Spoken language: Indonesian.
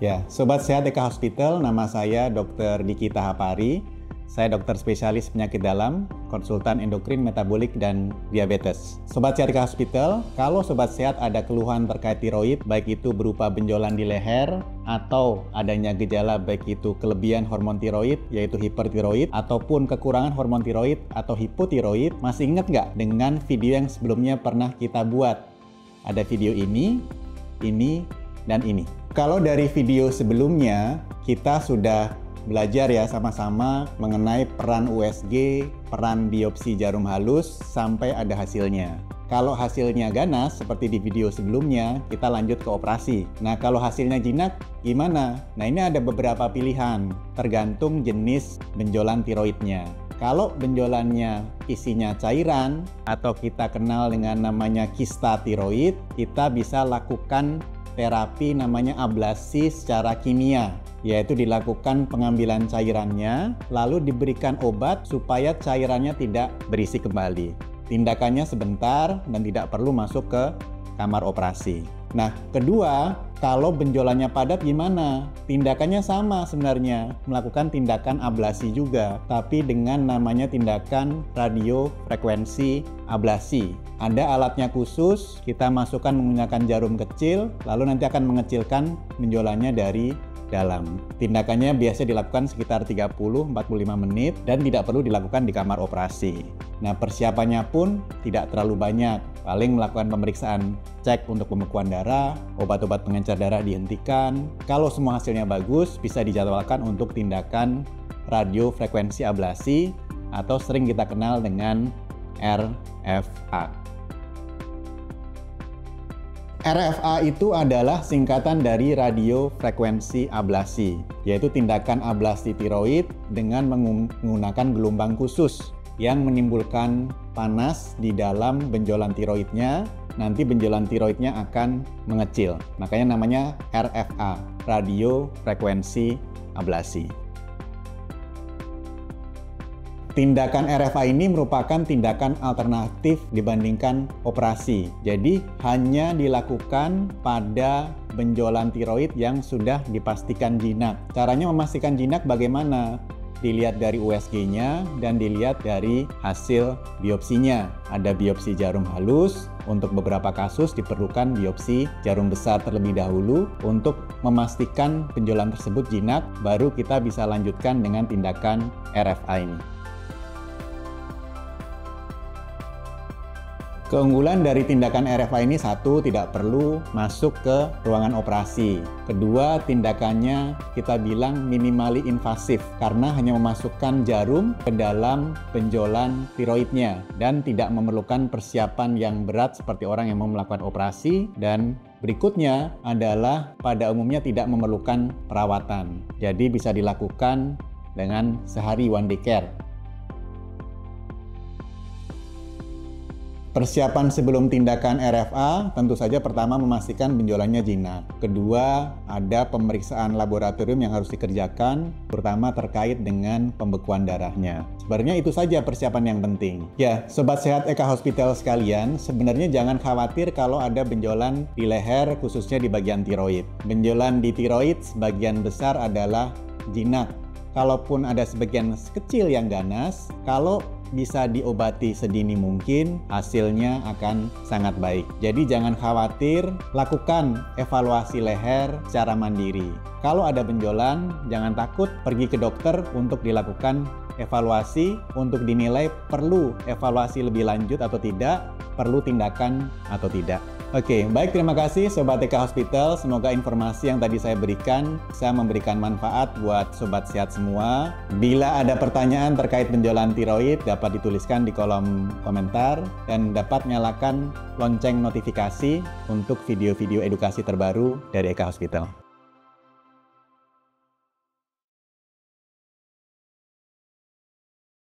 Ya, Sobat Sehat Eka Hospital, nama saya Dr. Diki Tahapari. Saya dokter spesialis penyakit dalam, konsultan endokrin, metabolik, dan diabetes. Sobat Sehat Eka Hospital, kalau Sobat Sehat ada keluhan terkait tiroid, baik itu berupa benjolan di leher, atau adanya gejala baik itu kelebihan hormon tiroid, yaitu hipertiroid, ataupun kekurangan hormon tiroid atau hipotiroid, masih ingat nggak dengan video yang sebelumnya pernah kita buat? Ada video ini, dan ini. Kalau dari video sebelumnya, kita sudah belajar ya sama-sama mengenai peran USG, peran biopsi jarum halus, sampai ada hasilnya. Kalau hasilnya ganas, seperti di video sebelumnya, kita lanjut ke operasi. Nah, kalau hasilnya jinak, gimana? Nah, ini ada beberapa pilihan, tergantung jenis benjolan tiroidnya. Kalau benjolannya isinya cairan, atau kita kenal dengan namanya kista tiroid, kita bisa lakukan terapi namanya ablasi secara kimia, yaitu dilakukan pengambilan cairannya, lalu diberikan obat supaya cairannya tidak berisi kembali. Tindakannya sebentar dan tidak perlu masuk ke kamar operasi. Nah, kedua, kalau benjolannya padat gimana? Tindakannya sama sebenarnya, melakukan tindakan ablasi juga, tapi dengan namanya tindakan radiofrekuensi ablasi. Ada alatnya khusus, kita masukkan menggunakan jarum kecil, lalu nanti akan mengecilkan benjolannya dari dalam. Tindakannya biasa dilakukan sekitar 30-45 menit dan tidak perlu dilakukan di kamar operasi. Nah, persiapannya pun tidak terlalu banyak, paling melakukan pemeriksaan cek untuk pembekuan darah, obat-obat pengencer darah dihentikan. Kalau semua hasilnya bagus, bisa dijadwalkan untuk tindakan radiofrekuensi ablasi atau sering kita kenal dengan RFA. RFA itu adalah singkatan dari radiofrekuensi ablasi, yaitu tindakan ablasi tiroid dengan menggunakan gelombang khusus yang menimbulkan panas di dalam benjolan tiroidnya. Nanti benjolan tiroidnya akan mengecil. Makanya namanya RFA, radiofrekuensi ablasi. Tindakan RFA ini merupakan tindakan alternatif dibandingkan operasi. Jadi hanya dilakukan pada benjolan tiroid yang sudah dipastikan jinak. Caranya memastikan jinak bagaimana? Dilihat dari USG-nya dan dilihat dari hasil biopsinya. Ada biopsi jarum halus, untuk beberapa kasus diperlukan biopsi jarum besar terlebih dahulu untuk memastikan benjolan tersebut jinak, baru kita bisa lanjutkan dengan tindakan RFA ini. Keunggulan dari tindakan RFA ini satu, tidak perlu masuk ke ruangan operasi. Kedua, tindakannya kita bilang minimally invasif karena hanya memasukkan jarum ke dalam benjolan tiroidnya dan tidak memerlukan persiapan yang berat seperti orang yang mau melakukan operasi. Dan berikutnya adalah pada umumnya tidak memerlukan perawatan. Jadi bisa dilakukan dengan sehari one day care. Persiapan sebelum tindakan RFA tentu saja pertama memastikan benjolannya jinak. Kedua, ada pemeriksaan laboratorium yang harus dikerjakan, terutama terkait dengan pembekuan darahnya. Sebenarnya itu saja persiapan yang penting. Ya, Sobat Sehat Eka Hospital sekalian, sebenarnya jangan khawatir kalau ada benjolan di leher, khususnya di bagian tiroid. Benjolan di tiroid sebagian besar adalah jinak. Kalaupun ada sebagian kecil yang ganas, kalau bisa diobati sedini mungkin, hasilnya akan sangat baik. Jadi jangan khawatir, lakukan evaluasi leher secara mandiri. Kalau ada benjolan, jangan takut pergi ke dokter untuk dilakukan evaluasi, untuk dinilai perlu evaluasi lebih lanjut atau tidak, perlu tindakan atau tidak. Oke, baik, terima kasih Sobat Eka Hospital. Semoga informasi yang tadi saya berikan bisa memberikan manfaat buat Sobat Sehat semua. Bila ada pertanyaan terkait benjolan tiroid, dapat dituliskan di kolom komentar dan dapat nyalakan lonceng notifikasi untuk video-video edukasi terbaru dari Eka Hospital.